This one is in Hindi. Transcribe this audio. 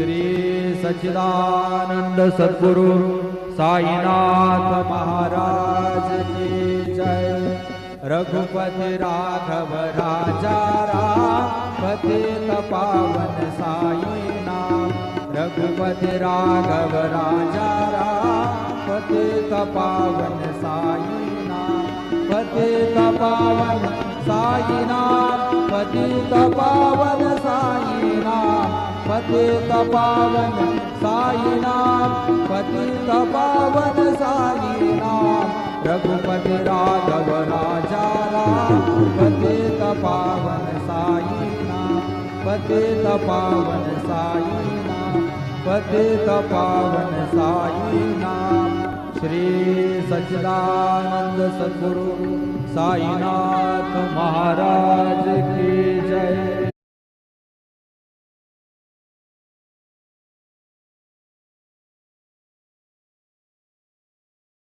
श्री सच्चिदानंद सद्गुरु साईनाथ महाराज की जय। रघुपति राघव राजा राम पतित पावन साई नाम। रघुपति राघव राजा राम पतित पावन साई नाम। पतित पावन साई नाम। पतित पावन साई नाम। पतित पावन साई नाम। पतित पावन साई नाम। रघुपति राघव राजा राम पतित पावन साई नाम। पतित पावन साई नाम। पतित पावन साई नाम। श्री सच्चिदानंद सद्गुरु साईनाथ महाराज की जय।